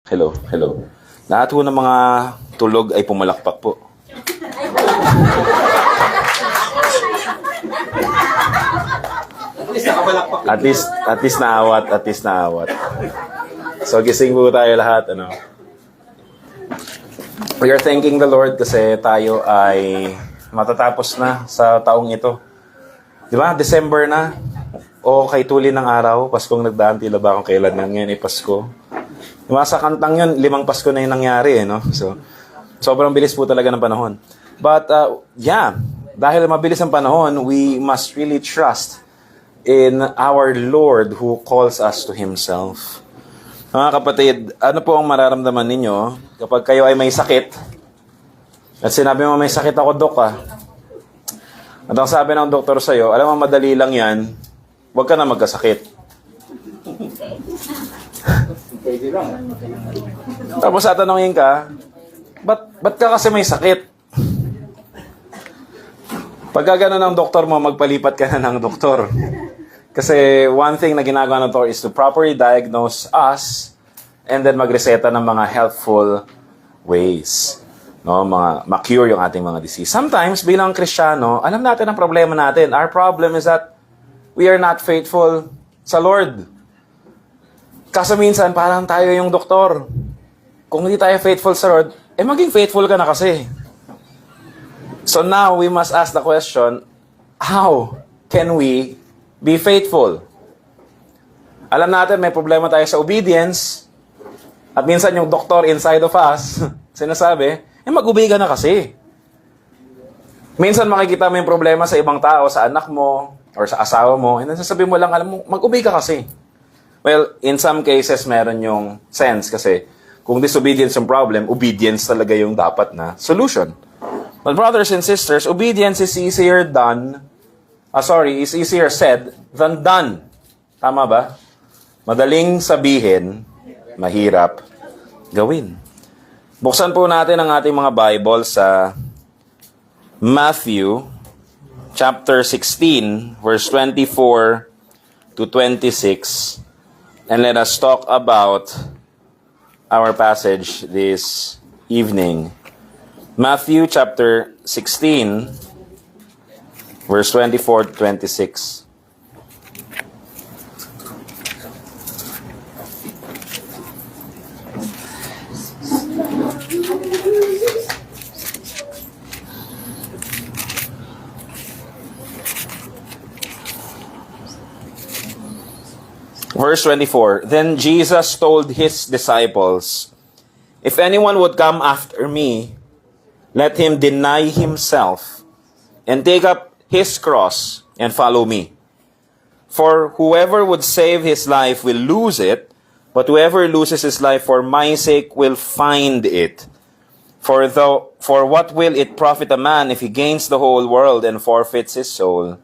Hello, hello. Lahat ho ng mga tulog ay pumalakpak po. At least naawat. So gising po tayo lahat, ano. We are thanking the Lord kasi tayo ay matatapos na sa taong ito. Di ba? December na. O kay tuli ng araw, Paskong nagdaan, tila ba kung kailan nga ngayon ay Pasko. Diba, sa kantang yun, 5 Pasko na yung nangyari, no? So, sobrang bilis po talaga ng panahon. But, dahil mabilis ang panahon, we must really trust in our Lord who calls us to Himself. Mga kapatid, ano po ang mararamdaman ninyo kapag kayo ay may sakit at sinabi mo may sakit ako, Dok, At ang sabi ng doktor sa'yo, alam mo, madali lang yan, huwag ka na magkasakit. Tapos tatanungin ka, ba't ka kasi may sakit? Pagka gano'n ng doktor mo, magpalipat ka na ng doktor. Kasi one thing na ginagawa ng doktor is to properly diagnose us and then magreseta ng mga helpful ways. No, ma-cure yung ating mga disease. Sometimes, bilang Kristiyano, alam natin ang problema natin. Our problem is that we are not faithful sa Lord. Kaso minsan, parang tayo yung doktor. Kung hindi tayo faithful sa Lord, maging faithful ka na kasi. So now, we must ask the question, how can we be faithful? Alam natin, may problema tayo sa obedience. At minsan, yung doktor inside of us, sinasabi, mag-obey ka na kasi. Minsan, makikita mo yung problema sa ibang tao, sa anak mo, or sa asawa mo, and then sasabihin mo lang, alam mo, mag-obey ka kasi. Well, in some cases, meron yung sense kasi kung disobedience yung problem, obedience talaga yung dapat na solution. But brothers and sisters, obedience is easier said than done. Tama ba? Madaling sabihin, mahirap gawin. Buksan po natin ang ating mga Bible sa Matthew chapter 16, verse 24 to 26. And let us talk about our passage this evening. Matthew chapter 16, verse 24 to 26. Verse 24, Then Jesus told His disciples, If anyone would come after me, let him deny himself and take up his cross and follow me. For whoever would save his life will lose it, but whoever loses his life for my sake will find it. For what will it profit a man if he gains the whole world and forfeits his soul?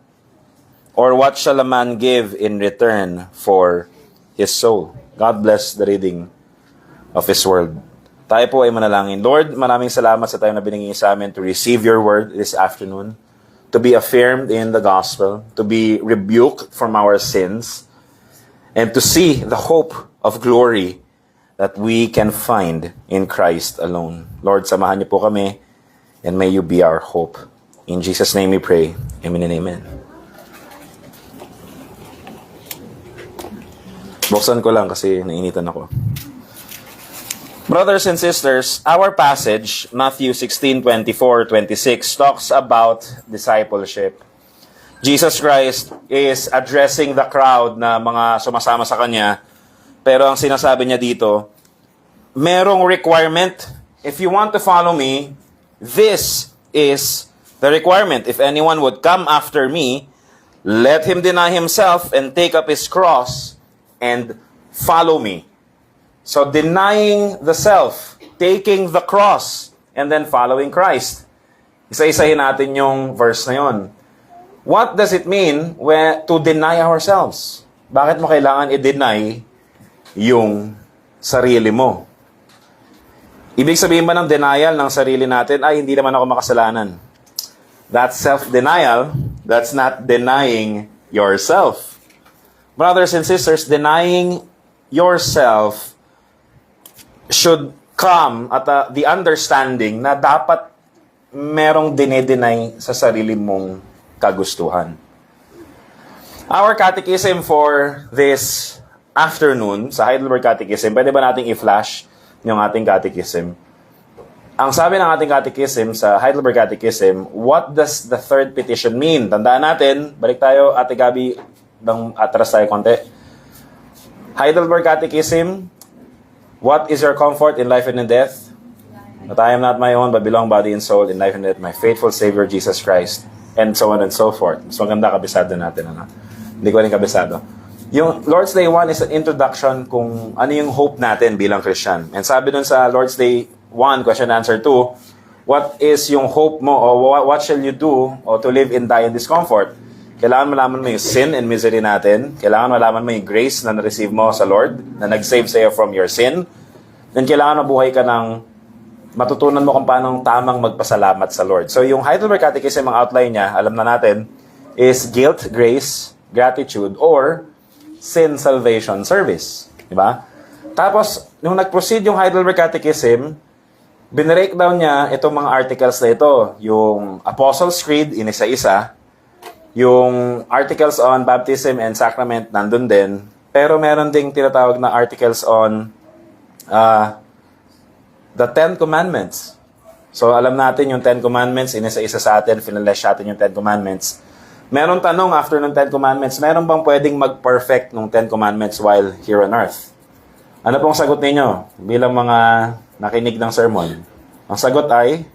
Or what shall a man give in return for his soul? God bless the reading of His Word. Tayo po ay manalangin. Lord, maraming salamat sa tayo na binigay sa amin to receive your Word this afternoon, to be affirmed in the gospel, to be rebuked from our sins, and to see the hope of glory that we can find in Christ alone. Lord, samahan niyo po kami, and may you be our hope. In Jesus' name we pray. Amen and amen. Buksan ko lang kasi nainitan ako. Brothers and sisters, our passage, Matthew 16:24-26, talks about discipleship. Jesus Christ is addressing the crowd na mga sumasama sa Kanya, pero ang sinasabi niya dito, merong requirement. If you want to follow me, this is the requirement. If anyone would come after me, let him deny himself and take up his cross and follow me. So denying the self, taking the cross, and then following Christ. Isa-isahin natin yung verse na yon. What does it mean to deny ourselves? Bakit mo kailangan i-deny yung sarili mo? Ibig sabihin ba ng denial ng sarili natin, hindi naman ako makasalanan? That's self-denial. That's not denying yourself. Brothers and sisters, denying yourself should come at the understanding na dapat merong dinedenay sa sarili mong kagustuhan. Our catechism for this afternoon sa Heidelberg Catechism, pwede ba nating i-flash yung ating catechism? Ang sabi ng ating catechism sa Heidelberg Catechism, what does the third petition mean? Tandaan natin, balik tayo, Ate Gabi, atras tayo konti. Heidelberg Catechism, what is your comfort in life and in death? That I am not my own, but belong body and soul in life and death, my faithful Savior Jesus Christ, and so on and so forth. Mas maganda, kabisado natin. Ano? Hindi ko rin kabisado. Yung Lord's Day 1 is an introduction kung ano yung hope natin bilang Christian. And sabi dun sa Lord's Day 1, question answer 2, what is yung hope mo, o what shall you do o to live and die in discomfort? Kailangan malaman mo yung sin and misery natin. Kailangan malaman mo yung grace na na-receive mo sa Lord, na nag-save sa'yo from your sin. Then kailangan mabuhay ka ng matutunan mo kung paano tamang magpasalamat sa Lord. So yung Heidelberg Catechism, ang outline niya, alam na natin, is guilt, grace, gratitude, or sin, salvation, service. Diba? Tapos, nung nag-proceed yung Heidelberg Catechism, binreakdown niya itong mga articles na ito. Yung Apostles' Creed, inisa-isa. Yung articles on baptism and sacrament, nandun din. Pero meron ding tinatawag na articles on the Ten Commandments. So, alam natin yung Ten Commandments, inisa-isa sa atin, finalesh natin yung Ten Commandments. Meron tanong after ng Ten Commandments, meron bang pwedeng mag-perfect ng Ten Commandments while here on earth? Ano pong sagot ninyo bilang mga nakinig ng sermon? Ang sagot ay,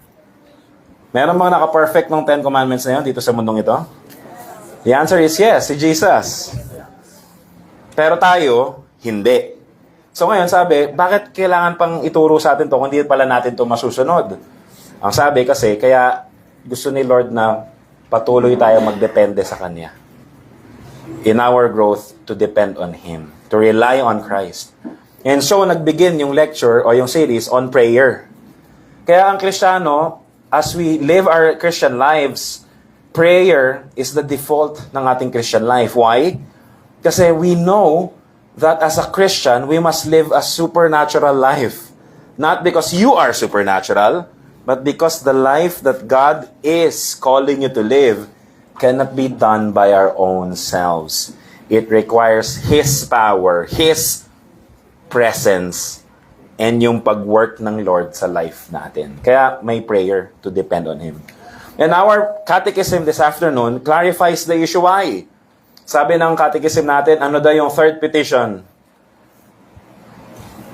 meron bang naka-perfect ng Ten Commandments na yun dito sa mundong ito? The answer is yes, si Jesus. Pero tayo, hindi. So ngayon sabi, bakit kailangan pang ituro sa atin to kung hindi pala natin to masusunod? Ang sabi kasi, kaya gusto ni Lord na patuloy tayo magdepende sa Kanya. In our growth, to depend on Him. To rely on Christ. And so, nagbigin yung lecture o yung series on prayer. Kaya ang Kristiyano, as we live our Christian lives, prayer is the default ng ating Christian life. Why? Kasi we know that as a Christian, we must live a supernatural life. Not because you are supernatural, but because the life that God is calling you to live cannot be done by our own selves. It requires His power, His presence, and yung pag-work ng Lord sa life natin. Kaya may prayer to depend on Him. And our catechism this afternoon clarifies the issue why. Sabi ng catechism natin, ano daw yung third petition?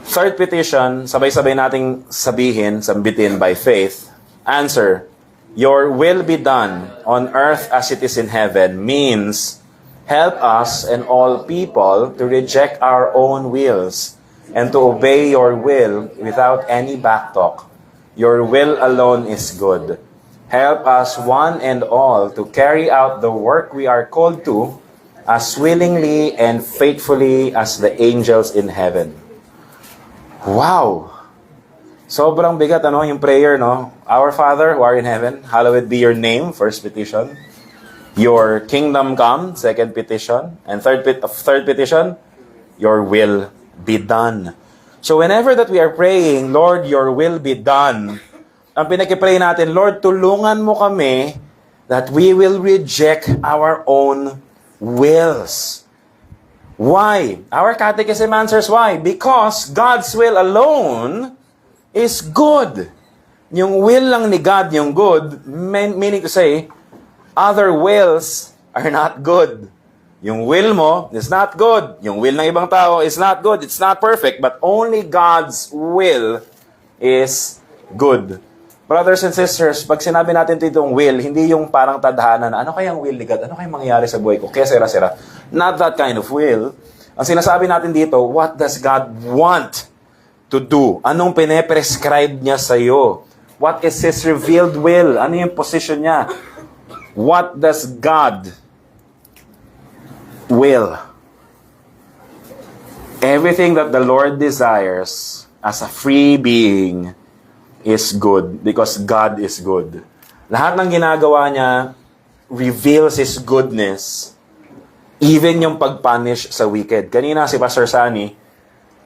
Third petition, sabay-sabay nating sabihin, sambitin by faith. Answer, your will be done on earth as it is in heaven means help us and all people to reject our own wills and to obey your will without any backtalk. Your will alone is good. Help us one and all to carry out the work we are called to as willingly and faithfully as the angels in heaven. Wow! Sobrang bigat, ano, yung prayer, no? Our Father who art in heaven, hallowed be your name, first petition. Your kingdom come, second petition. And third petition, your will be done. So whenever that we are praying, Lord, your will be done, ang pinag-pray natin, Lord, tulungan mo kami that we will reject our own wills. Why? Our catechism answers why. Because God's will alone is good. Yung will lang ni God yung good, meaning to say, other wills are not good. Yung will mo is not good. Yung will ng ibang tao is not good. It's not perfect. But only God's will is good. Brothers and sisters, pag sinabi natin itong will, hindi yung parang tadhana na, ano kayang will ni God? Ano kayang mangyayari sa buhay ko? Kaya sira-sira. Not that kind of will. Ang sinasabi natin dito, what does God want to do? Anong pine-prescribe niya sa iyo? What is His revealed will? Ano yung position niya? What does God will? Everything that the Lord desires as a free being is good because God is good. Lahat ng ginagawa niya reveals His goodness, even yung pag-punish sa wicked. Kanina si Pastor Sunny,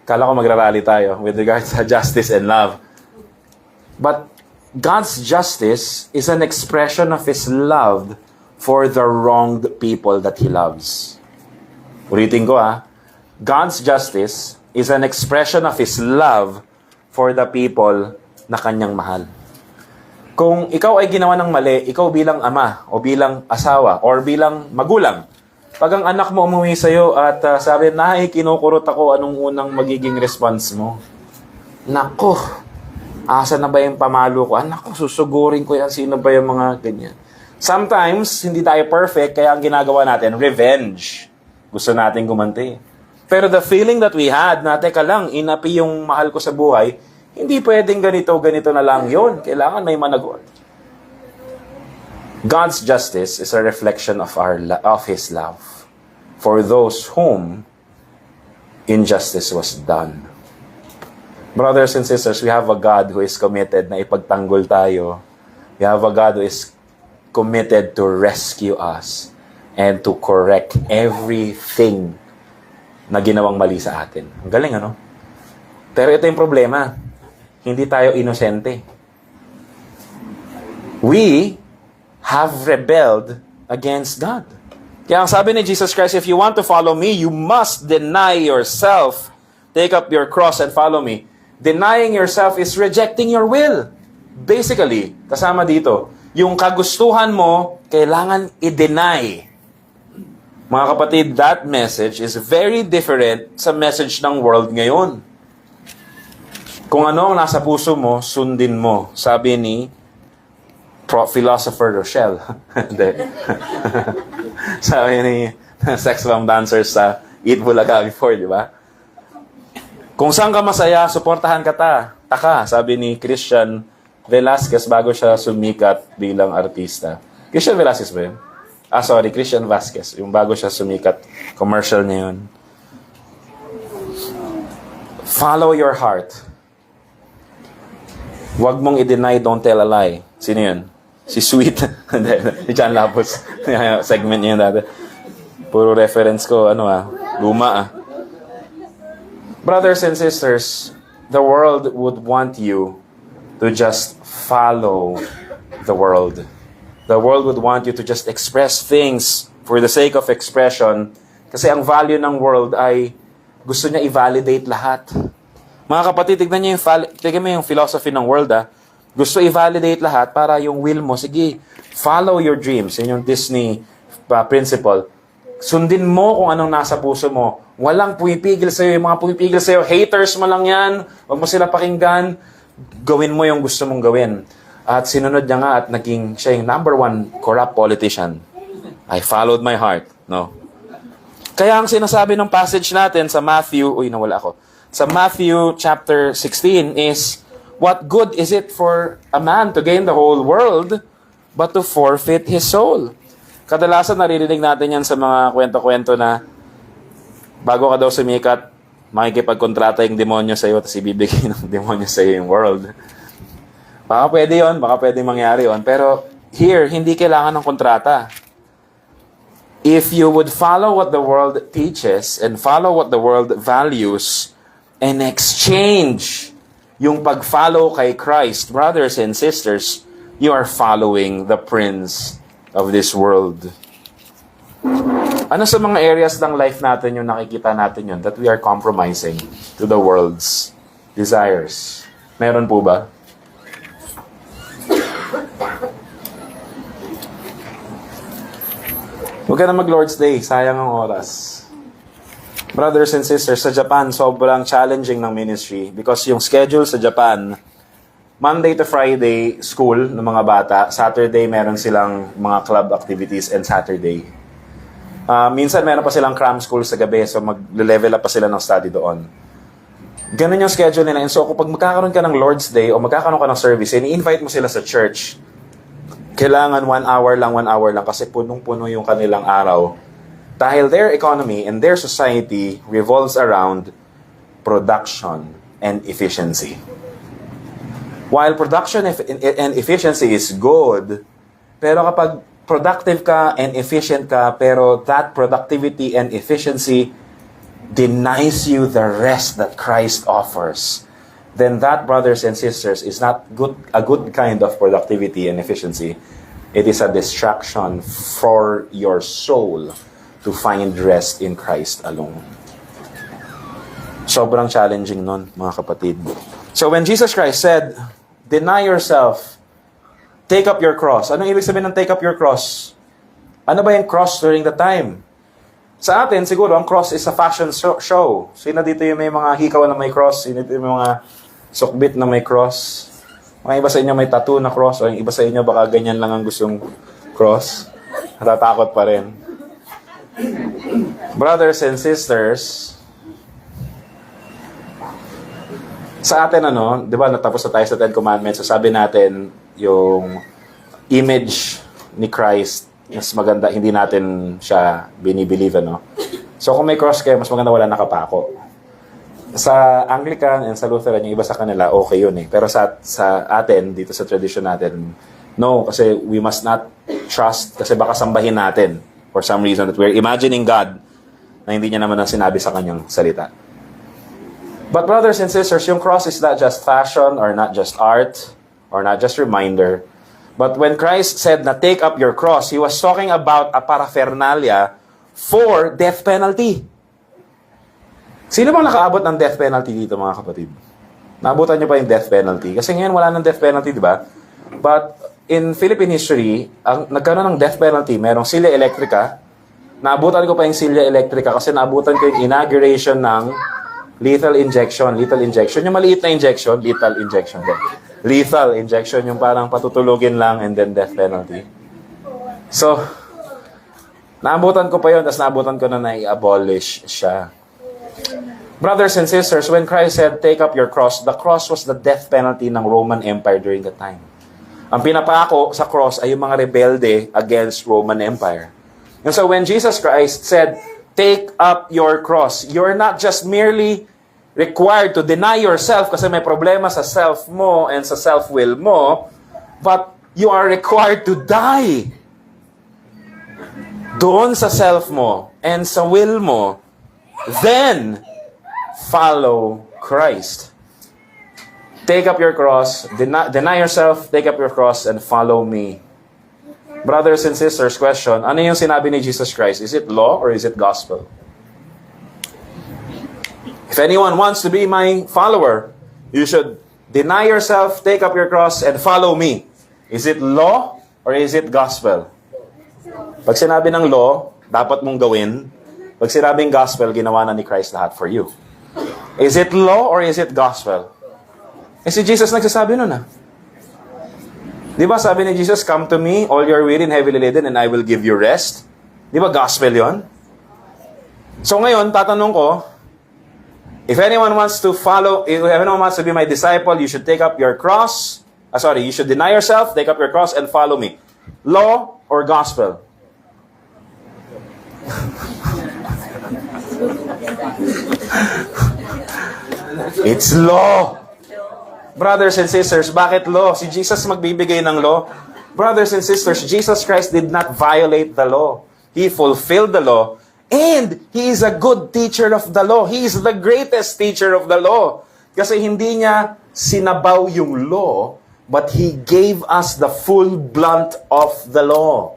Kala ko magrarally tayo with regards sa justice and love. But God's justice is an expression of His love for the wronged people that He loves. Ulitin ko God's justice is an expression of His love for the people na Kanyang mahal. Kung ikaw ay ginawa ng mali, ikaw bilang ama, o bilang asawa, or bilang magulang, pag ang anak mo umuwi sa'yo at sabi, kinukurot ako, anong unang magiging response mo? Nako, asa na ba yung pamalo ko? Anak ko, susugurin ko yan. Sino ba yung mga ganyan? Sometimes, hindi tayo perfect, kaya ang ginagawa natin, revenge. Gusto natin gumanti. Pero the feeling that we had, na teka lang, inapi yung mahal ko sa buhay, hindi pwedeng ganito na lang yon. Kailangan may managot. God's justice is a reflection of His love for those whom injustice was done. Brothers and sisters, we have a God who is committed na ipagtanggol tayo. We have a God who is committed to rescue us and to correct everything na ginawang mali sa atin. Ang galing, ano? Pero ito yung problema. Hindi tayo inosente. We have rebelled against God. Kaya ang sabi ni Jesus Christ, if you want to follow me, you must deny yourself. Take up your cross and follow me. Denying yourself is rejecting your will. Basically, kasama dito, yung kagustuhan mo, kailangan i-deny. Mga kapatid, that message is very different sa message ng world ngayon. Kung ano ang nasa puso mo, sundin mo. Sabi ni philosopher Rochelle. Sabi ni sex bomb dancers sa Eat Bulaga before, di ba? Kung saan ka masaya, suportahan ka taka, sabi ni Christian Velasquez bago siya sumikat bilang artista. Christian Velasquez ba yun? Christian Vasquez. Yung bago siya sumikat. Commercial niya yun. Follow your heart. Huwag mong i-deny, don't tell a lie. Sino yun? Si Sweet. Si John Lapos. Segment niya yun dati. Puro reference ko, luma Brothers and sisters, the world would want you to just follow the world. The world would want you to just express things for the sake of expression. Kasi ang value ng world ay gusto niya i-validate lahat. Mga kapatid, tignan mo yung philosophy ng world. Gusto i-validate lahat para yung will mo, sige, follow your dreams. Yun yung Disney principle. Sundin mo kung anong nasa puso mo. Walang pumipigil sa'yo. Yung mga pumipigil sa'yo, haters mo lang yan. Huwag mo sila pakinggan. Gawin mo yung gusto mong gawin. At sinunod niya nga at naging siya yung number 1 corrupt politician. I followed my heart. No. Kaya ang sinasabi ng passage natin sa Matthew, sa Matthew chapter 16 is, what good is it for a man to gain the whole world but to forfeit his soul? Kadalasan naririnig natin yan sa mga kwento-kwento na bago ka daw sumikat, makikipagkontrata yung demonyo sa'yo at ibibigay ng demonyo sa'yo yung world. Baka pwede yun, baka pwede mangyari yun. Pero here, hindi kailangan ng kontrata. If you would follow what the world teaches and follow what the world values and exchange yung pag-follow kay Christ, brothers and sisters, you are following the prince of this world. Ano sa mga areas ng life natin yung nakikita natin yun that we are compromising to the world's desires? Meron po ba? Huwag ka na mag-Lord's Day. Sayang ang oras. Brothers and sisters, sa Japan, sobrang challenging ng ministry because yung schedule sa Japan, Monday to Friday, school ng mga bata. Saturday, meron silang mga club activities and Saturday. Minsan, meron pa silang cram school sa gabi, so mag-level up pa sila ng study doon. Ganun yung schedule nila. And so, kung magkakaroon ka ng Lord's Day o magkakaroon ka ng service, ini-invite mo sila sa church. Kailangan 1 hour lang kasi punong-puno yung kanilang araw. Dahil their economy and their society revolves around production and efficiency. While production and efficiency is good, pero kapag productive ka and efficient ka, pero that productivity and efficiency denies you the rest that Christ offers, then that, brothers and sisters, is not a good kind of productivity and efficiency. It is a distraction for your soul to find rest in Christ alone. Sobrang challenging nun, mga kapatid. So when Jesus Christ said, deny yourself, take up your cross. Anong ibig sabihin ng take up your cross? Ano ba yung cross during the time? Sa atin, siguro, ang cross is a fashion show. Sino dito yung may mga hikaw na may cross? Sino dito yung mga sukbit na may cross? Mga iba sa inyo may tattoo na cross, o yung iba sa inyo baka ganyan lang ang gustong cross. Natatakot pa rin. Brothers and sisters, sa atin di ba natapos na tayo sa Ten Commandments, so sabi natin yung image ni Christ, mas maganda, hindi natin siya binibilieve, So kung may cross kayo, mas maganda wala nakapako. Sa Anglican and sa Lutheran, yung iba sa kanila, okay yun eh. Pero sa atin, dito sa tradition natin, no, kasi we must not trust, kasi baka sambahin natin for some reason that we're imagining God na hindi niya naman ang sinabi sa kanyang salita. But brothers and sisters, yung cross is not just fashion or not just art or not just reminder. But when Christ said na take up your cross, He was talking about a paraphernalia for death penalty. Sino bang nakaabot ng death penalty dito, mga kapatid? Naabutan niyo pa yung death penalty? Kasi ngayon wala ng death penalty, di ba? But in Philippine history, nagkaroon ng death penalty. Merong Silya Electrica. Naabutan ko pa yung Silya Electrica kasi naabutan ko yung inauguration ng lethal injection. Lethal injection. Yung maliit na injection, lethal injection din. Lethal injection, yung parang patutulugin lang and then death penalty. So, naabutan ko pa yun, tapos naabutan ko na na-abolish siya. Brothers and sisters, when Christ said, take up your cross, the cross was the death penalty ng Roman Empire during that time. Ang pinapako sa cross ay yung mga rebelde against Roman Empire. And so when Jesus Christ said, take up your cross, you're not just merely required to deny yourself kasi may problema sa self mo and sa self-will mo, but you are required to die doon sa self mo and sa will mo, then follow Christ. Take up your cross, deny yourself, take up your cross, and follow me. Brothers and sisters, question, ano yung sinabi ni Jesus Christ? Is it law or is it gospel? If anyone wants to be my follower, you should deny yourself, take up your cross, and follow me. Is it law or is it gospel? Pag sinabi ng law, dapat mong gawin. Pag sinabing gospel, ginawa na ni Christ lahat for you. Is it law or is it gospel? Eh si Jesus nagsasabi nun Di ba sabi ni Jesus, come to me, all your weary and heavily laden, and I will give you rest? Di ba gospel yon? So ngayon, tatanong ko, if anyone wants to be my disciple, you should take up your cross. You should deny yourself, take up your cross, and follow me. Law or gospel? It's law. Brothers and sisters, bakit law? Si Jesus magbibigay ng law. Brothers and sisters, Jesus Christ did not violate the law. He fulfilled the law. And He is a good teacher of the law. He is the greatest teacher of the law. Kasi hindi Niya sinabaw yung law, but He gave us the full blunt of the law.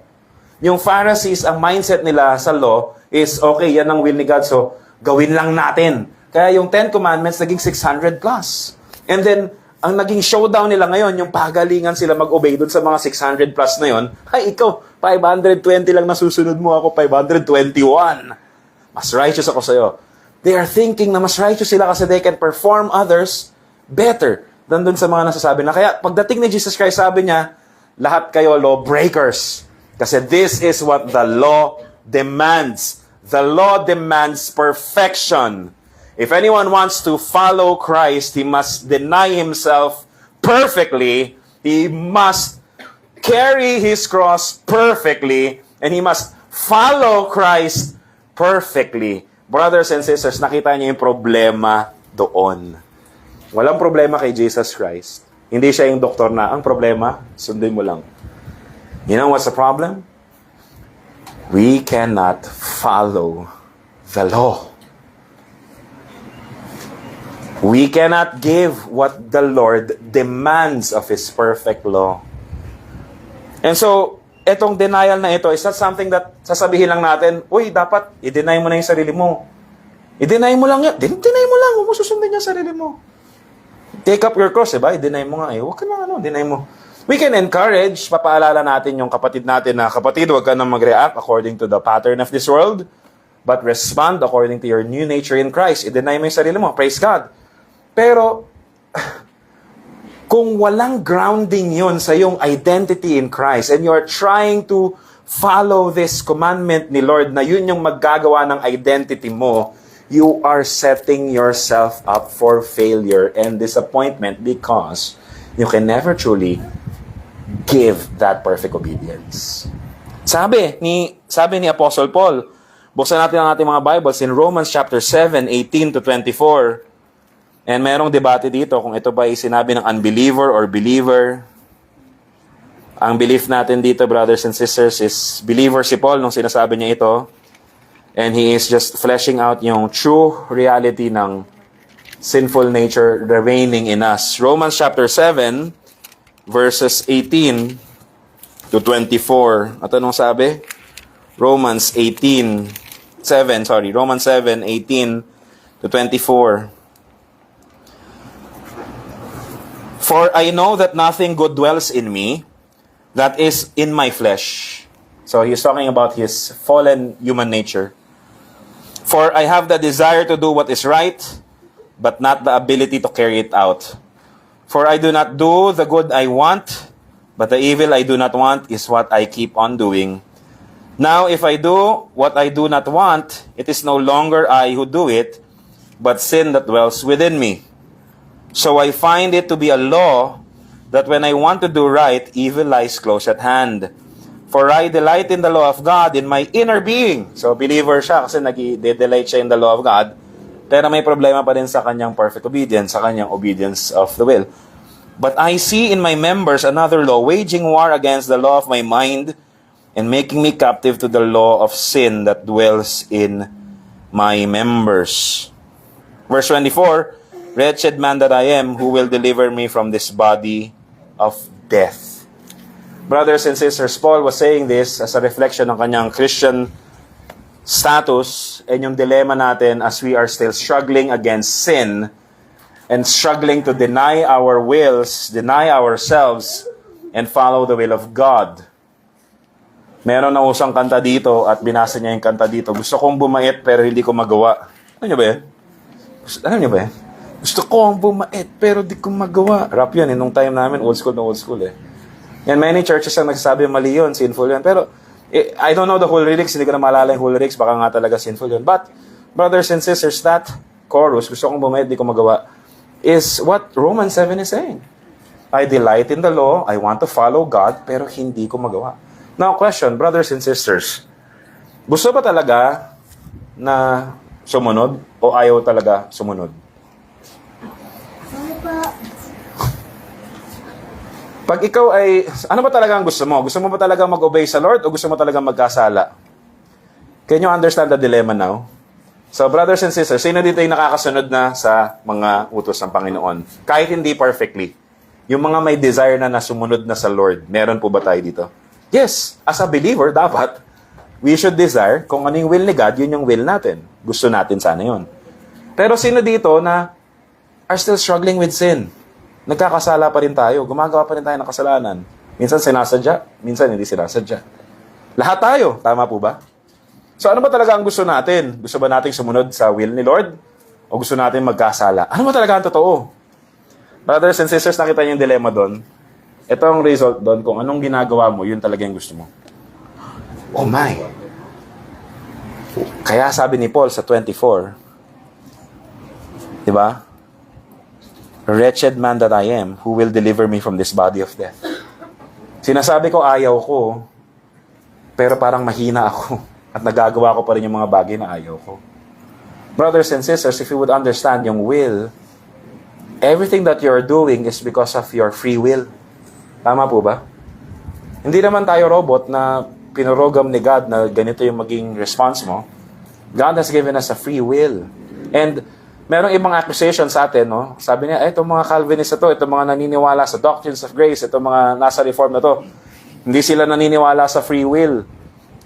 Yung Pharisees, ang mindset nila sa law is, okay, yan ang will ni God, so gawin lang natin. Kaya yung 10 Commandments naging 600 plus. And then, ang naging showdown nila ngayon, yung pagalingan sila mag-obey dun sa mga 600 plus na yon, ay ikaw, 520 lang nasusunod mo, ako 521. Mas righteous ako sa'yo. They are thinking na mas righteous sila kasi they can perform others better than dun sa mga nasasabi na. Kaya pagdating ni Jesus Christ, sabi niya, lahat kayo lawbreakers. Kasi this is what the law demands. The law demands perfection. If anyone wants to follow Christ, he must deny himself perfectly. He must carry his cross perfectly. And he must follow Christ perfectly. Brothers and sisters, nakita niyo yung problema doon. Walang problema kay Jesus Christ. Hindi siya yung doktor na, ang problema, sundin mo lang. You know what's the problem? We cannot follow the law. We cannot give what the Lord demands of His perfect law. And so, etong denial na ito is not something that sasabihin lang natin, uy, dapat i-deny mo na yung sarili mo. I-deny mo lang yan. Deny mo lang. Huwag mo susundin yung sarili mo. Take up your cross, diba? I-deny mo nga. Huwag ka lang, deny mo. We can encourage, papaalala natin yung kapatid natin na, kapatid, huwag ka nang mag-react according to the pattern of this world, but respond according to your new nature in Christ. I-deny mo yung sarili mo. Praise God. Pero, kung walang grounding yun sa yung identity in Christ and you're trying to follow this commandment ni Lord na yun yung maggagawa ng identity mo, you are setting yourself up for failure and disappointment because you can never truly give that perfect obedience. Sabi ni Apostle Paul, buksan natin ang ating mga Bibles in Romans chapter 7, 18 to 24. And mayroong debate dito kung ito ba ay sinabi ng unbeliever or believer. Ang belief natin dito, brothers and sisters, is believer si Paul nung sinasabi niya ito. And he is just fleshing out yung true reality ng sinful nature remaining in us. Romans chapter 7, verses 18 to 24. At anong sabi? Romans 7, 18 to 24. For I know that nothing good dwells in me, that is in my flesh. So he's talking about his fallen human nature. For I have the desire to do what is right, but not the ability to carry it out. For I do not do the good I want, but the evil I do not want is what I keep on doing. Now if I do what I do not want, it is no longer I who do it, but sin that dwells within me. So I find it to be a law that when I want to do right, evil lies close at hand. For I delight in the law of God in my inner being. So believer siya kasi nag-delight siya in the law of God. Pero may problema pa din sa kanyang perfect obedience, sa kanyang obedience of the will. But I see in my members another law, waging war against the law of my mind and making me captive to the law of sin that dwells in my members. Verse 24, Wretched man that I am, who will deliver me from this body of death? Brothers and sisters, Paul was saying this as a reflection ng kanyang Christian status and yung dilemma natin as we are still struggling against sin and struggling to deny our wills, deny ourselves, and follow the will of God. Meron na usang kanta dito at binasa niya yung kanta dito. Gusto kong bumait pero hindi ko magawa. Ano niyo ba yan? Ano niyo ba yan? Gusto ko ang bumait, pero di ko magawa. Rap yun, nung time namin, old school. And many churches ang nagsasabi, mali yun, sinful yun. Pero, I don't know the whole lyrics, hindi ko na maalala yung whole lyrics, baka nga talaga sinful yun. But, brothers and sisters, that chorus, gusto kong bumait, di ko magawa, is what Romans 7 is saying. I delight in the law, I want to follow God, pero hindi ko magawa. Now, question, brothers and sisters, gusto ba talaga na sumunod o ayaw talaga sumunod? Pag ikaw ay, ano ba talaga ang gusto mo? Gusto mo ba talaga mag-obey sa Lord o gusto mo talaga magkasala? Can you understand the dilemma now? So, brothers and sisters, sino dito yung nakakasunod na sa mga utos ng Panginoon? Kahit hindi perfectly. Yung mga may desire na nasumunod na sa Lord, meron po ba tayo dito? Yes, as a believer, dapat we should desire kung ano yung will ni God, yun yung will natin. Gusto natin sana yun. Pero sino dito na are still struggling with sin? Nagkakasala pa rin tayo. Gumagawa pa rin tayo ng kasalanan. Minsan sinasadya, minsan hindi sinasadya. Lahat tayo. Tama po ba? So ano ba talaga ang gusto natin? Gusto ba nating sumunod sa will ni Lord? O gusto natin magkasala? Ano ba talaga ang totoo? Brothers and sisters, nakita niyo yung dilemma doon. Ito ang result doon. Kung anong ginagawa mo, yun talaga yung gusto mo. Oh my! Kaya sabi ni Paul sa 24, diba? Wretched man that I am, who will deliver me from this body of death? Sinasabi ko, ayaw ko, pero parang mahina ako at nagagawa ko pa rin yung mga bagay na ayaw ko. Brothers and sisters, if you would understand yung will, everything that you're doing is because of your free will. Tama po ba? Hindi naman tayo robot na pinorogram ni God na ganito yung maging response mo. God has given us a free will. And Merong ibang accusation sa atin, no? Sabi niya, itong mga Calvinist na to, itong mga naniniwala sa doctrines of grace, itong mga nasa reform na to, hindi sila naniniwala sa free will.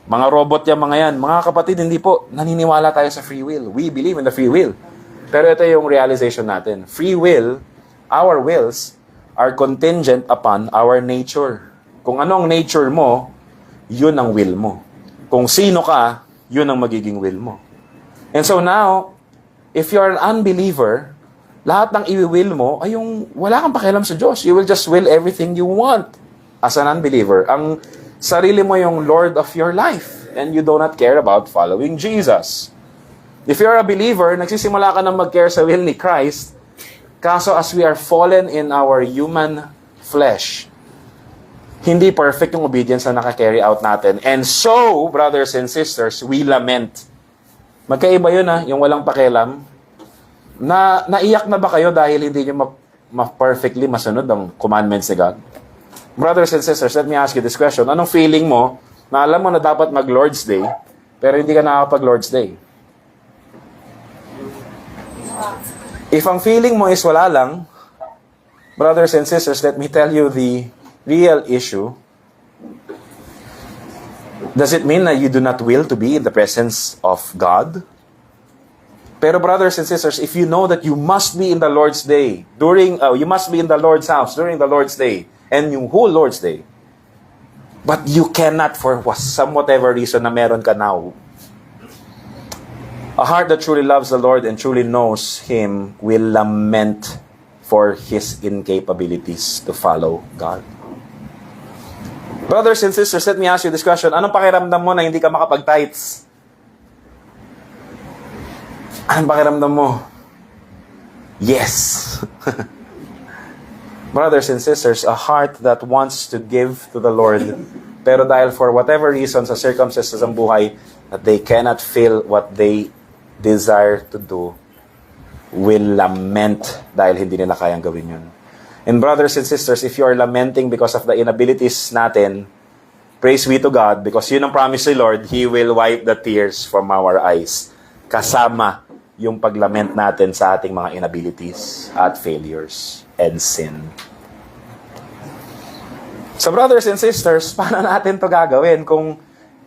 Mga robot yung mga yan. Mga kapatid, hindi po. Naniniwala tayo sa free will. We believe in the free will. Pero ito yung realization natin. Free will, our wills, are contingent upon our nature. Kung anong nature mo, yun ang will mo. Kung sino ka, yun ang magiging will mo. And so now, if you're an unbeliever, lahat ng i-will mo ay yung wala kang pakialam sa Diyos. You will just will everything you want as an unbeliever. Ang sarili mo yung Lord of your life and you do not care about following Jesus. If you're a believer, nagsisimula ka na mag-care sa will ni Christ, kaso as we are fallen in our human flesh, hindi perfect yung obedience na nakakarry out natin. And so, brothers and sisters, we lament. Magkaiba yun yung walang pakialam. Naiyak na ba kayo dahil hindi nyo perfectly masunod ang commandments ni God? Brothers and sisters, let me ask you this question. Anong feeling mo na alam mo na dapat mag-Lord's Day, pero hindi ka nakakapag-Lord's Day? If ang feeling mo is wala lang, brothers and sisters, let me tell you the real issue. Does it mean that you do not will to be in the presence of God? Pero brothers and sisters, if you know that you must be in the Lord's Day, you must be in the Lord's house during the Lord's Day, and yung whole Lord's Day, but you cannot for some whatever reason na meron ka now, a heart that truly loves the Lord and truly knows Him will lament for His incapabilities to follow God. Brothers and sisters, let me ask you this question. Anong pakiramdam mo na hindi ka makapag-tithes? Anong pakiramdam mo? Yes. Brothers and sisters, a heart that wants to give to the Lord, pero dahil for whatever reason sa circumstances ng buhay, that they cannot feel what they desire to do, will lament dahil hindi nila kayang gawin yun. And brothers and sisters, if you are lamenting because of the inabilities natin, praise be to God, because yun ang promise ni Lord, He will wipe the tears from our eyes. Kasama yung paglament natin sa ating mga inabilities at failures and sin. So brothers and sisters, paano natin to gagawin kung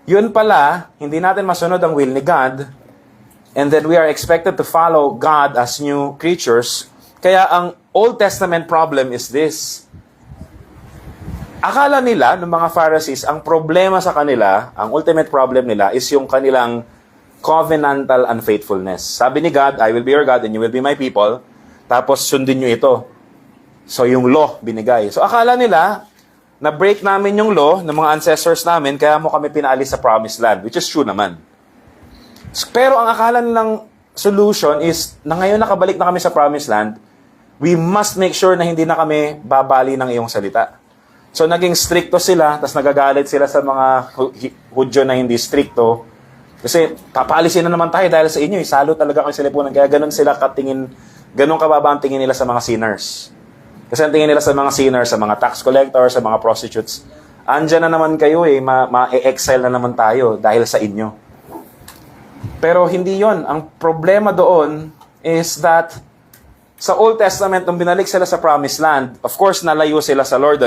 yun pala, hindi natin masunod ang will ni God, and then we are expected to follow God as new creatures? Kaya ang Old Testament problem is this. Akala nila, ng mga Pharisees, ang problema sa kanila, ang ultimate problem nila is yung kanilang covenantal unfaithfulness. Sabi ni God, I will be your God and you will be my people. Tapos sundin nyo ito. So yung law binigay. So akala nila, na-break namin yung law ng mga ancestors namin, kaya mo kami pinaalis sa promised land, which is true naman. Pero ang akala nilang solution is, na ngayon nakabalik na kami sa promised land, we must make sure na hindi na kami babali ng iyong salita. So naging stricto sila, tas nagagalit sila sa mga Hudyo na hindi stricto. Kasi papaalisin na naman tayo dahil sa inyo, salo talaga kayo sa lipunan. Kaya ganun sila katingin, ganun kababa ang tingin nila sa mga sinners. Kasi ang tingin nila sa mga sinners, sa mga tax collectors, sa mga prostitutes, andyan na naman kayo ma-exile na naman tayo dahil sa inyo. Pero hindi yon. Ang problema doon is that sa Old Testament, nung binalik sila sa Promised Land, of course, nalayo sila sa Lord,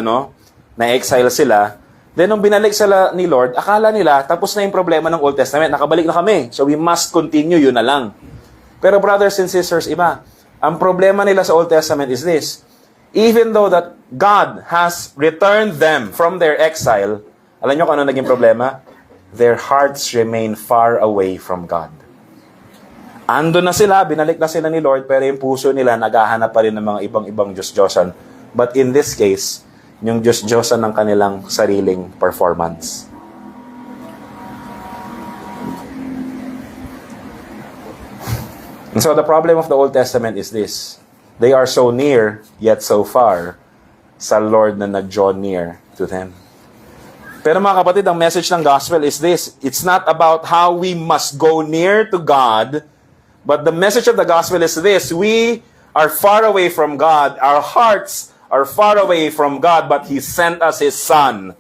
na-exile sila. Then, nung binalik sila ni Lord, akala nila, tapos na yung problema ng Old Testament, nakabalik na kami. So, we must continue, yun na lang. Pero brothers and sisters, iba. Ang problema nila sa Old Testament is this. Even though that God has returned them from their exile, alam nyo kung ano naging problema? Their hearts remain far away from God. Ando na sila, binalik na sila ni Lord, pero yung puso nila naghahanap pa rin ng mga ibang Diyos-Diyosan. But in this case, yung Diyos-Diyosan ng kanilang sariling performance. And so the problem of the Old Testament is this. They are so near, yet so far, sa Lord na nag-draw near to them. Pero mga kapatid, ang message ng gospel is this. It's not about how we must go near to God, but the message of the gospel is this. We are far away from God. Our hearts are far away from God, but He sent us His Son.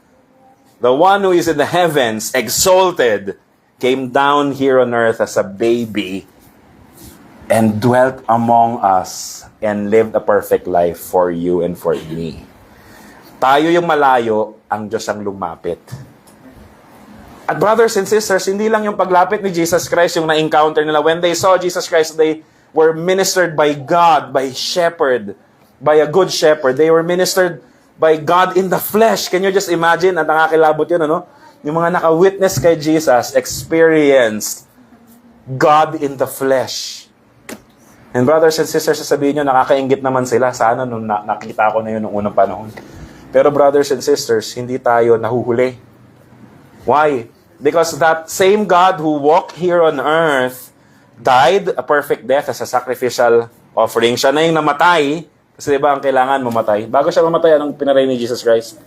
The one who is in the heavens, exalted, came down here on earth as a baby and dwelt among us and lived a perfect life for you and for me. Tayo yung malayo, ang Diyos ang lumapit. At brothers and sisters, hindi lang yung paglapit ni Jesus Christ yung na-encounter nila. When they saw Jesus Christ, they were ministered by God, by shepherd, by a good shepherd. They were ministered by God in the flesh. Can you just imagine? At nakakilabot yun, ano? Yung mga naka-witness kay Jesus experienced God in the flesh. And brothers and sisters, sasabihin nyo, nakakaingit naman sila. Sana nung nakita ko na yun noong unang panahon. Pero brothers and sisters, hindi tayo nahuhuli. Why? Because that same God who walked here on earth died a perfect death as a sacrificial offering. Siya na yung namatay. Kasi diba ang kailangan mamatay? Bago siya mamatay, anong pinaray ni Jesus Christ?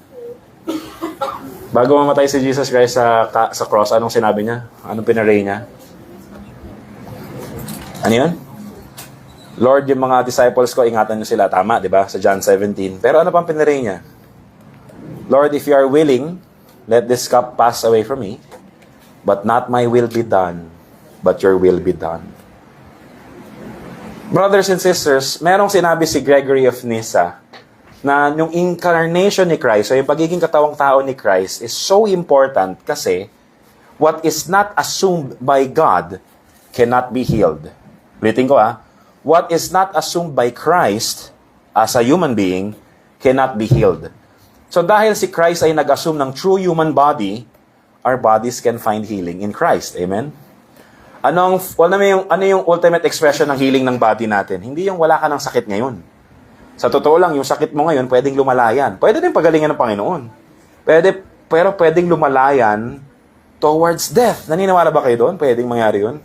Bago mamatay si Jesus Christ sa cross, anong sinabi niya? Anong pinaray niya? Ano yun? Lord, yung mga disciples ko, ingatan niyo sila. Tama, di ba? Sa John 17. Pero ano pang pinaray niya? Lord, if you are willing, let this cup pass away from me, but not my will be done, but your will be done. Brothers and sisters, merong sinabi si Gregory of Nyssa na yung incarnation ni Christ, o yung pagiging katawang tao ni Christ is so important kasi what is not assumed by God cannot be healed. Ulitin ko what is not assumed by Christ as a human being cannot be healed. So dahil si Christ ay nag-assume ng true human body, our bodies can find healing in Christ. Amen? Ano yung ultimate expression ng healing ng body natin? Hindi yung wala ka ng sakit ngayon. Sa totoo lang, yung sakit mo ngayon, pwedeng lumalayan. Pwede din pagalingan ng Panginoon. Pero pwedeng lumalayan towards death. Naniniwala ba kayo doon? Pwedeng mangyari yun?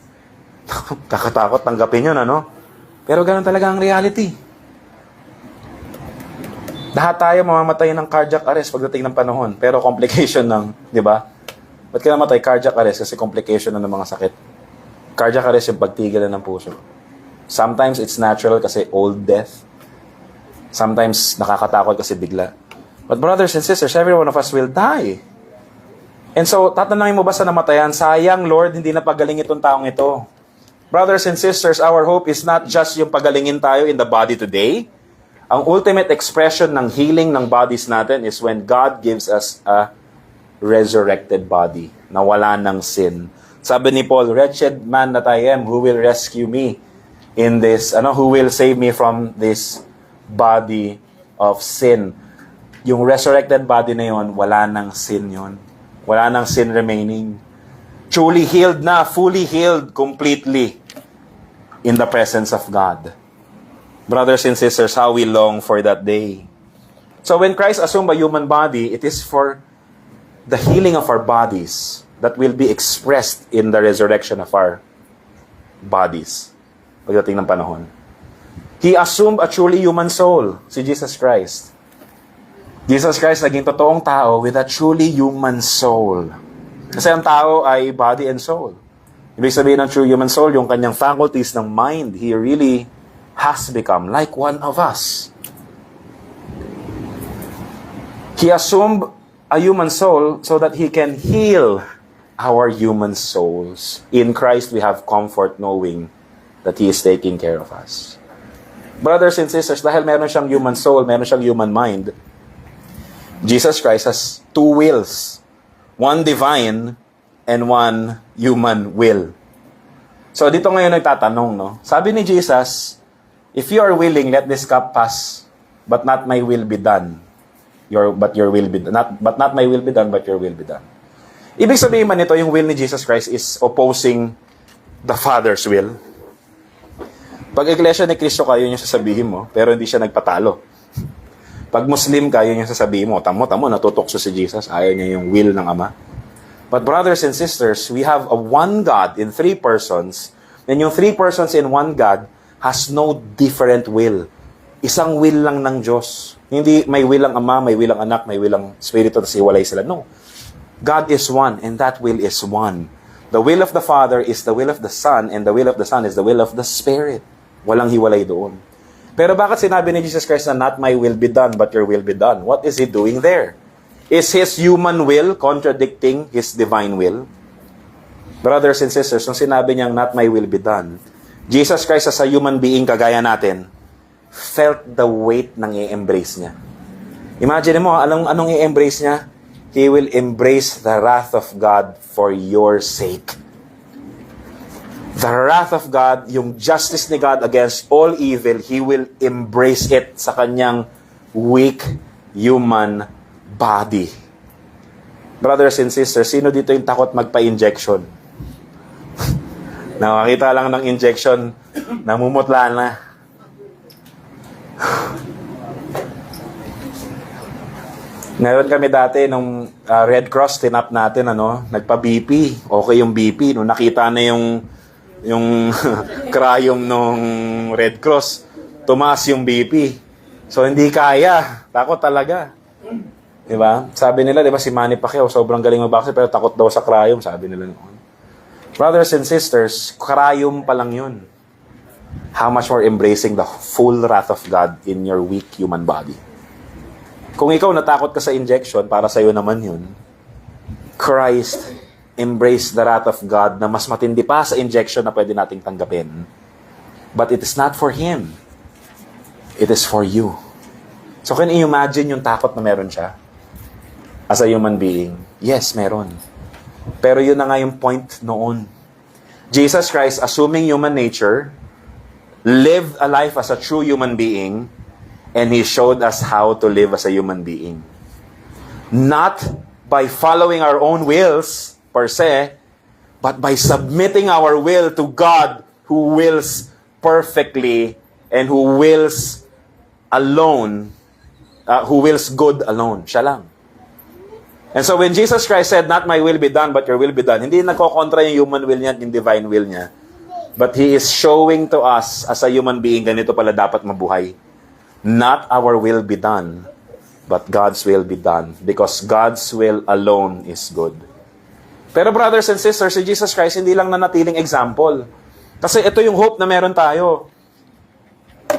Kakatakot, tanggapin yun, ano? Pero ganun talaga ang reality. Lahat tayo mamamatay ng cardiac arrest pagdating ng panahon. Pero complication ng, di ba? Ba't ka namatay cardiac arrest? Kasi complication na ng mga sakit. Cardiac arrest yung pagtigil ng puso. Sometimes it's natural kasi old death. Sometimes nakakatakot kasi bigla. But brothers and sisters, every one of us will die. And so, tatanungin mo ba sa namatayan, sayang Lord, hindi na pagaling itong taong ito. Brothers and sisters, our hope is not just yung pagalingin tayo in the body today. Ang ultimate expression ng healing ng bodies natin is when God gives us a resurrected body na wala ng sin. Sabi ni Paul, wretched man that I am, who will rescue me in this, who will save me from this body of sin. Yung resurrected body na yon, wala nang sin yon. Wala nang sin remaining. Truly healed na, fully healed, completely in the presence of God. Brothers and sisters, how we long for that day. So when Christ assumed a human body, it is for the healing of our bodies that will be expressed in the resurrection of our bodies pagdating ng panahon. He assumed a truly human soul, si Jesus Christ. Jesus Christ naging totoong tao with a truly human soul. Kasi ang tao ay body and soul. Ibig sabihin ng true human soul, yung kanyang faculties ng mind, he really has become like one of us. He assumed a human soul so that he can heal our human souls. In Christ, we have comfort knowing that He is taking care of us. Brothers and sisters, dahil meron siyang human soul, meron siyang human mind, Jesus Christ has two wills. One divine and one human will. So dito ngayon nagtatanong, no? Sabi ni Jesus, if you are willing, let this cup pass, but not my will be done. But not my will be done, but your will be done. Ibig sabihin man nito, yung will ni Jesus Christ is opposing the Father's will. Pag iglesia ni Kristo ka, yun yung sasabihin mo, pero hindi siya nagpatalo. Pag Muslim ka, yun yung sasabihin mo, tamo, natutokso si Jesus, ayaw niya yung will ng Ama. But brothers and sisters, we have a one God in three persons, and yung three persons in one God has no different will. Isang will lang ng Diyos. Hindi may will ang Ama, may will ang Anak, may will ang Espiritu, tapos iwalay sila. No. God is one, and that will is one. The will of the Father is the will of the Son, and the will of the Son is the will of the Spirit. Walang hiwalay doon. Pero bakit sinabi ni Jesus Christ na not my will be done, but your will be done? What is He doing there? Is His human will contradicting His divine will? Brothers and sisters, nung sinabi niyang not my will be done, Jesus Christ as a human being kagaya natin, felt the weight ng i-embrace niya. Imagine mo, anong i-embrace niya? He will embrace the wrath of God for your sake. The wrath of God, yung justice ni God against all evil, He will embrace it sa kanyang weak human body. Brothers and sisters, sino dito yung takot magpa-injection? Nakakita lang ng injection, namumutla na. Meron kami dati nung Red Cross, tinap natin, nagpa-BP. Okay yung BP. Nung nakita na yung cryom nung Red Cross, tumaas yung BP. So, hindi kaya. Takot talaga. Diba? Sabi nila, diba, si Manny Pacquiao, sobrang galing mag-boxer, pero takot daw sa cryom, sabi nila noon. Brothers and sisters, cryom pa lang yun. How much more embracing the full wrath of God in your weak human body. Kung ikaw natakot ka sa injection, para sa'yo naman yun, Christ embraced the wrath of God na mas matindi pa sa injection na pwede nating tanggapin. But it is not for Him. It is for you. So can you imagine yung takot na meron siya? As a human being? Yes, meron. Pero yun na nga yung point noon. Jesus Christ, assuming human nature, lived a life as a true human being, and He showed us how to live as a human being. Not by following our own wills, per se, but by submitting our will to God who wills perfectly and who wills alone, who wills good alone. Siya lang. And so when Jesus Christ said, not my will be done, but your will be done, hindi nagkokontra yung human will niya at yung divine will niya. But He is showing to us as a human being, ganito pala dapat mabuhay. Not our will be done, but God's will be done. Because God's will alone is good. Pero brothers and sisters, si Jesus Christ hindi lang nanatiling example. Kasi ito yung hope na meron tayo.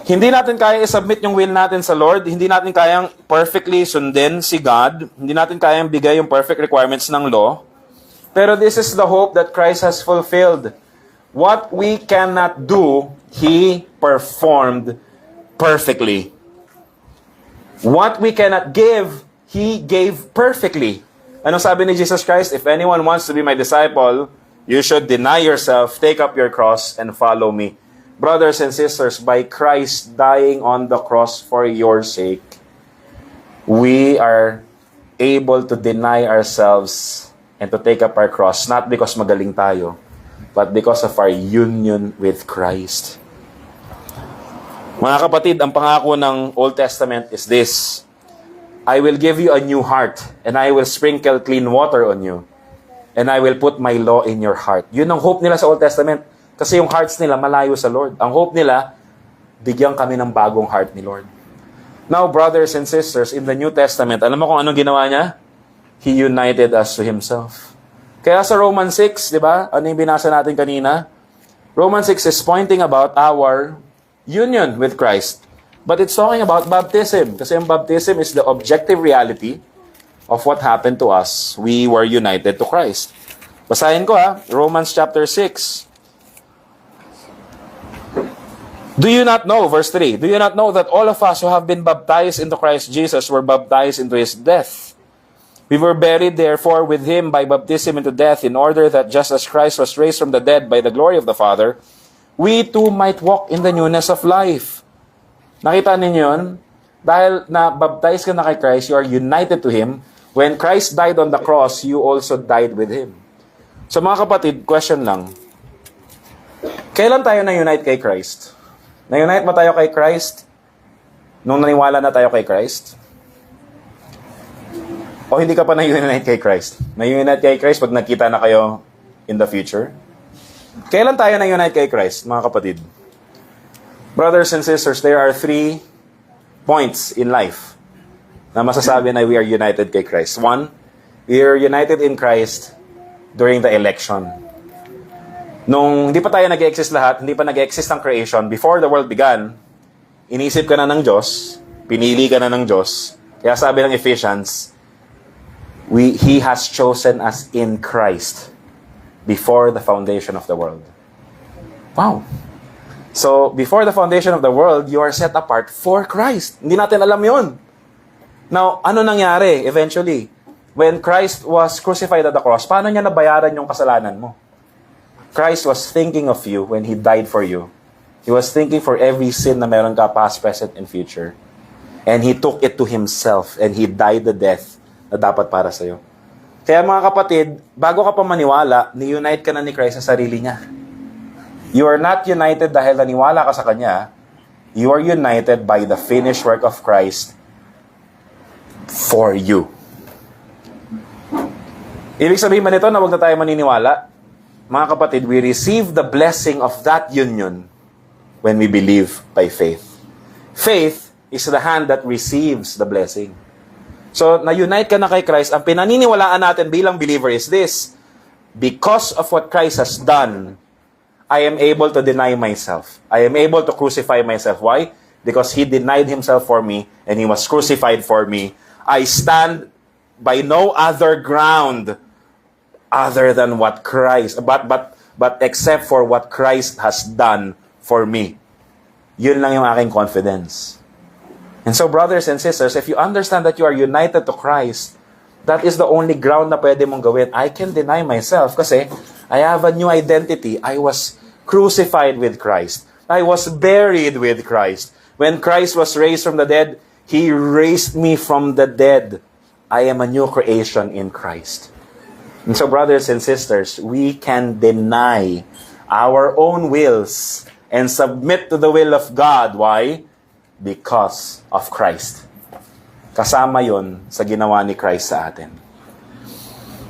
Hindi natin kaya i-submit yung will natin sa Lord. Hindi natin kayang perfectly sundin si God. Hindi natin kayang bigay yung perfect requirements ng law. Pero this is the hope that Christ has fulfilled. What we cannot do, He performed perfectly. What we cannot give, He gave perfectly. Ano sabi ni Jesus Christ? If anyone wants to be my disciple, you should deny yourself, take up your cross, and follow me. Brothers and sisters, by Christ dying on the cross for your sake, we are able to deny ourselves and to take up our cross, not because magaling tayo, but because of our union with Christ. Mga kapatid, ang pangako ng Old Testament is this: I will give you a new heart, and I will sprinkle clean water on you, and I will put my law in your heart. Yun ang hope nila sa Old Testament. Kasi yung hearts nila malayo sa Lord. Ang hope nila, bigyan kami ng bagong heart ni Lord. Now, brothers and sisters, in the New Testament, alam mo kung anong ginawa niya? He united us to Himself. Kaya sa Romans 6, di ba? Ano yung binasa natin kanina? Romans 6 is pointing about our union with Christ. But it's talking about baptism. Kasi yung baptism is the objective reality of what happened to us. We were united to Christ. Basahin ko Romans chapter 6. Do you not know, verse 3, do you not know that all of us who have been baptized into Christ Jesus were baptized into His death? We were buried therefore with Him by baptism into death, in order that just as Christ was raised from the dead by the glory of the Father, we too might walk in the newness of life. Nakita ninyo yun? Dahil na-baptize ka na kay Christ, you are united to Him. When Christ died on the cross, you also died with Him. So mga kapatid, question lang. Kailan tayo na-unite kay Christ? Na-unite ba tayo kay Christ nung naniwala na tayo kay Christ? O hindi ka pa na-unite kay Christ? Na-unite kay Christ pag nakita na kayo in the future? Kailan tayo na-unite kay Christ, mga kapatid? Brothers and sisters, there are 3 points in life na masasabi na we are united kay Christ. 1, we are united in Christ during the election. Nung hindi pa tayo nag-exist lahat, hindi pa nag-exist ang creation, before the world began, inisip ka na ng Diyos, pinili ka na ng Diyos. Kaya sabi ng Ephesians, He has chosen us in Christ before the foundation of the world. Wow! So, before the foundation of the world, you are set apart for Christ. Hindi natin alam yon. Now, ano nangyari eventually? When Christ was crucified at the cross, paano niya nabayaran yung kasalanan mo? Christ was thinking of you when He died for you. He was thinking for every sin na meron ka, past, present, and future. And He took it to Himself and He died the death na dapat para sa'yo. Kaya mga kapatid, bago ka pa maniwala, ni-unite ka na ni Christ sa sarili niya. You are not united dahil naniwala ka sa Kanya. You are united by the finished work of Christ for you. Ibig sabihin man ito na huwag na tayo maniniwala. Mga kapatid, we receive the blessing of that union when we believe by faith. Faith is the hand that receives the blessing. So, na-unite ka na kay Christ, ang pinaniniwalaan natin bilang believer is this: because of what Christ has done, I am able to deny myself. I am able to crucify myself. Why? Because He denied Himself for me and He was crucified for me. I stand by no other ground other than what Christ, but except for what Christ has done for me. Yun lang yung aking confidence. And so, brothers and sisters, if you understand that you are united to Christ, that is the only ground na pwede mong gawin. I can deny myself kasi I have a new identity. I was crucified with Christ. I was buried with Christ. When Christ was raised from the dead, He raised me from the dead. I am a new creation in Christ. And so, brothers and sisters, we can deny our own wills and submit to the will of God. Why? Because of Christ. Kasama yon sa ginawa ni Christ sa atin.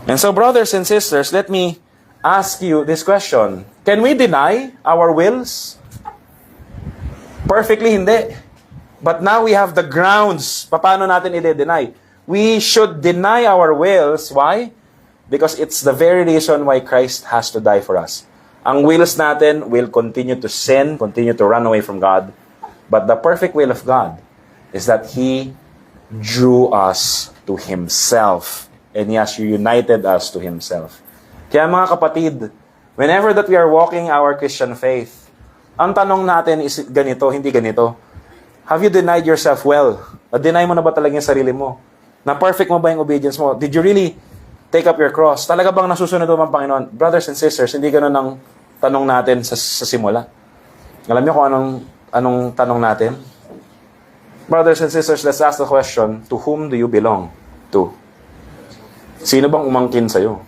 And so, brothers and sisters, let me ask you this question. Can we deny our wills? Perfectly hindi. But now we have the grounds. Paano natin i-deny? We should deny our wills. Why? Because it's the very reason why Christ has to die for us. Ang wills natin will continue to sin, continue to run away from God. But the perfect will of God is that He drew us to Himself. And He has united us to Himself. Kaya mga kapatid, whenever that we are walking our Christian faith, ang tanong natin is ganito, hindi ganito. Have you denied yourself well? Na-deny mo na ba talaga yung sarili mo? Na-perfect mo ba yung obedience mo? Did you really take up your cross? Talaga bang nasusunod mo ang Panginoon? Brothers and sisters, hindi ganun ang tanong natin sa simula. Alam niyo kung anong tanong natin? Brothers and sisters, let's ask the question, to whom do you belong to? Sino bang umangkin sa'yo?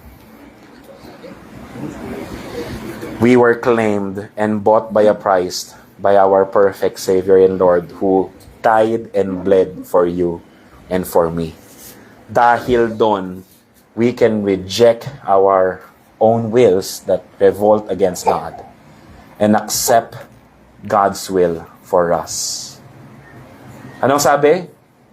We were claimed and bought by a price by our perfect Savior and Lord who died and bled for you and for me. Dahil doon, we can reject our own wills that revolt against God and accept God's will for us. Anong sabi?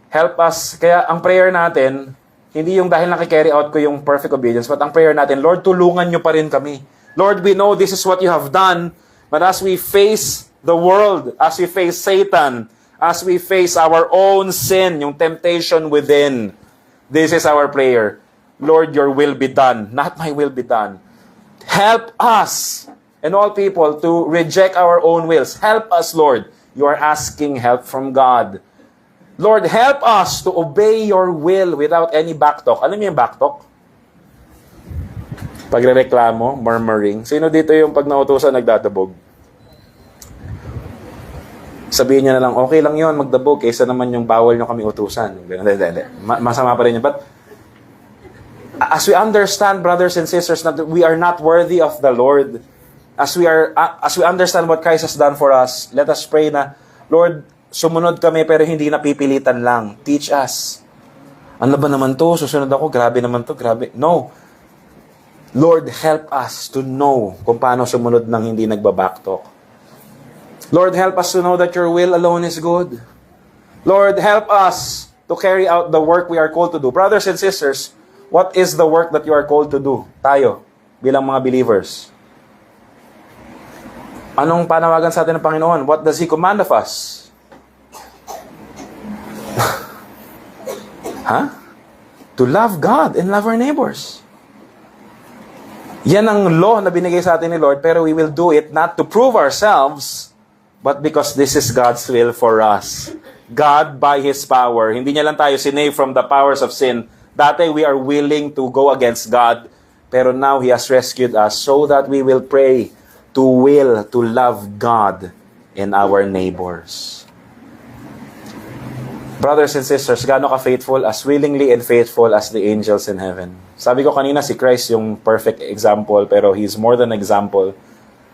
Help us. Kaya ang prayer natin, hindi yung dahil nakikarry out ko yung perfect obedience, but ang prayer natin, Lord, tulungan nyo pa rin kami. Lord, we know this is what you have done, but as we face the world, as we face Satan, as we face our own sin, yung temptation within, this is our prayer. Lord, your will be done, not my will be done. Help us and all people to reject our own wills. Help us, Lord. You are asking help from God. Lord, help us to obey your will without any backtalk. Alam niyo yung backtalk? Pagrereklamo, murmuring. Sino dito yung pag nautusan nagdadabog? Sabihin niya na lang, okay lang yon magdabog, kaysa naman yung bawal nyo kami utusan. Masama pa rin yun. But as we understand, brothers and sisters, that we are not worthy of the Lord, as we understand what Christ has done for us, let us pray na, Lord, sumunod kami pero hindi napipilitan lang. Teach us. Ano ba naman to? Susunod ako? Grabe naman to. Grabe. No. Lord, help us to know kung paano sumunod ng hindi nagbabacktalk. Lord, help us to know that your will alone is good. Lord, help us to carry out the work we are called to do. Brothers and sisters, what is the work that you are called to do? Tayo, bilang mga believers. Anong panawagan sa atin ng Panginoon? What does He command of us? Huh? To love God and love our neighbors. Yan ang law na binigay sa atin ni Lord, pero we will do it not to prove ourselves, but because this is God's will for us. God, by His power, hindi niya lang tayo sinave from the powers of sin. Dati, we are willing to go against God, pero now He has rescued us so that we will pray to will to love God and our neighbors. Brothers and sisters, gaano ka faithful? As willingly and faithful as the angels in heaven. Sabi ko kanina, si Christ yung perfect example, pero He's more than example.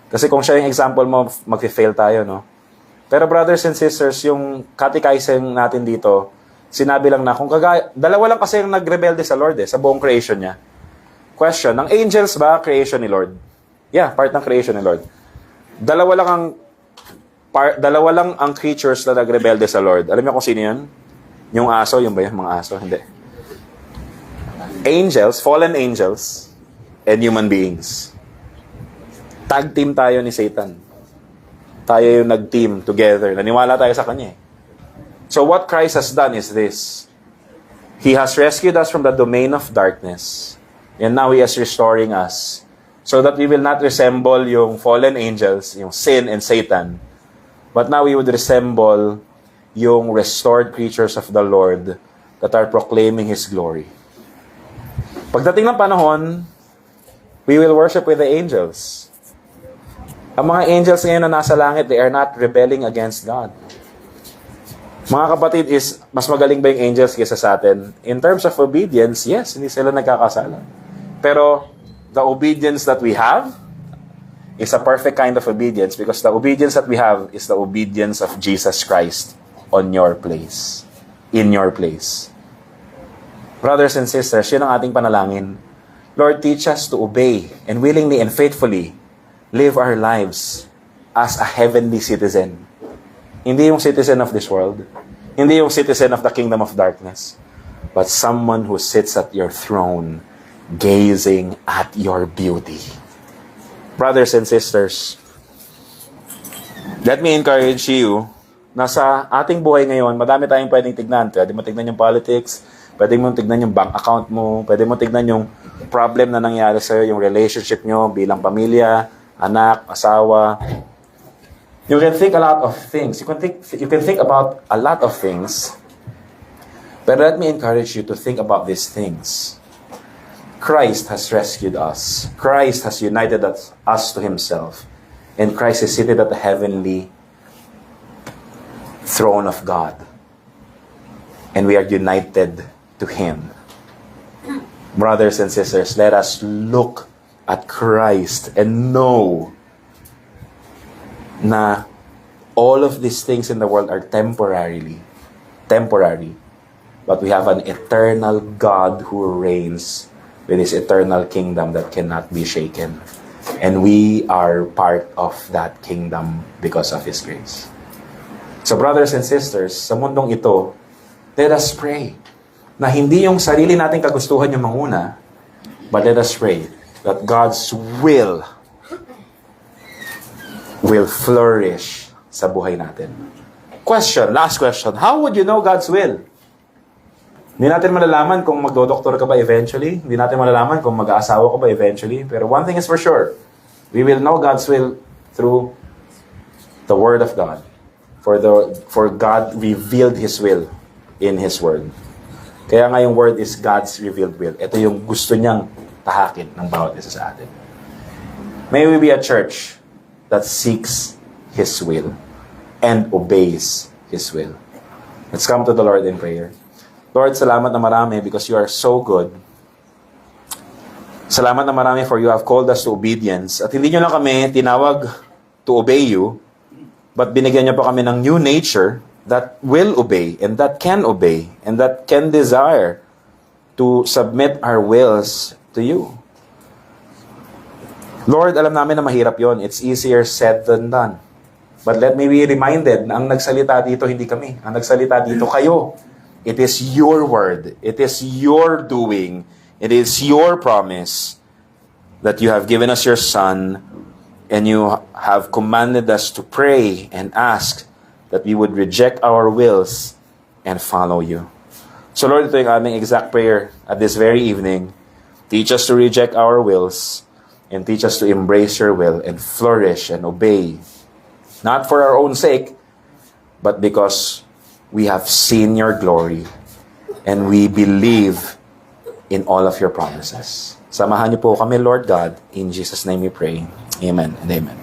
Kasi kung siya yung example mo, mag-fail tayo, no? Pero brothers and sisters, yung catechism natin dito, sinabi lang na, dalawa lang kasi yung nagrebelde sa Lord sa buong creation niya. Question, ang angels ba creation ni Lord? Yeah, part ng creation ni Lord. Dalawa lang ang creatures na nagrebelde sa Lord. Alam niyo kung sino yun? Yung aso, yung ba yun? Mga aso? Hindi. Angels, fallen angels, and human beings. Tag team tayo ni Satan. Tayo yung nag-team together. Naniwala tayo sa kanya. So what Christ has done is this. He has rescued us from the domain of darkness. And now He is restoring us. So that we will not resemble yung fallen angels, yung sin and Satan. But now we would resemble yung restored creatures of the Lord that are proclaiming His glory. Pagdating ng panahon, we will worship with the angels. Ang mga angels ngayon na nasa langit, they are not rebelling against God. Mga kapatid, mas magaling ba yung angels kaysa sa atin? In terms of obedience, yes, hindi sila nagkakasala. Pero the obedience that we have is a perfect kind of obedience because the obedience that we have is the obedience of Jesus Christ on your place, in your place. Brothers and sisters, yun ang ating panalangin. Lord, teach us to obey and willingly and faithfully live our lives as a heavenly citizen. Hindi yung citizen of this world. Hindi yung citizen of the kingdom of darkness. But someone who sits at your throne gazing at your beauty. Brothers and sisters, let me encourage you na sa ating buhay ngayon, madami tayong pwedeng tignan. Pwede mo tignan yung politics, pwede mo tignan yung bank account mo, pwede mo tignan yung problem na nangyari sa'yo, yung relationship nyo bilang pamilya, anak, asawa. You can think a lot of things. You can think about a lot of things. But let me encourage you to think about these things. Christ has rescued us. Christ has united us to Himself. And Christ is seated at the heavenly throne of God. And we are united to Him. Brothers and sisters, let us look at Christ and know na all of these things in the world are temporary. But we have an eternal God who reigns with His eternal kingdom that cannot be shaken. And we are part of that kingdom because of His grace. So brothers and sisters, sa mundong ito, let us pray na hindi yung sarili nating kagustuhan yung manguna, but let us pray that God's will flourish sa buhay natin. Last question. How would you know God's will? Hindi natin malalaman kung magdodoktor ka ba eventually. Hindi natin malalaman kung mag-aasawa ka ba eventually. Pero one thing is for sure. We will know God's will through the Word of God. For God revealed His will in His Word. Kaya nga yung Word is God's revealed will. Ito yung gusto niyang tahakin ng bawat isa sa atin. May we be a church that seeks His will and obeys His will. Let's come to the Lord in prayer. Lord, salamat na marami because You are so good. Salamat na marami for You have called us to obedience. At hindi Nyo lang kami tinawag to obey You, but binigyan Niyo pa kami ng new nature that will obey and that can obey and that can desire to submit our wills to You. Lord, alam namin na mahirap yon. It's easier said than done. But let me be reminded na ang nagsalita dito hindi kami. Ang nagsalita dito kayo. It is Your word. It is Your doing. It is Your promise that You have given us Your Son and You have commanded us to pray and ask that we would reject our wills and follow You. So Lord, ito yung aming exact prayer at this very evening. Teach us to reject our wills and teach us to embrace Your will and flourish and obey Not for our own sake, but because we have seen your glory and we believe in all of your promises. Samahan niyo po kami, Lord God. In Jesus' name we pray. Amen and amen.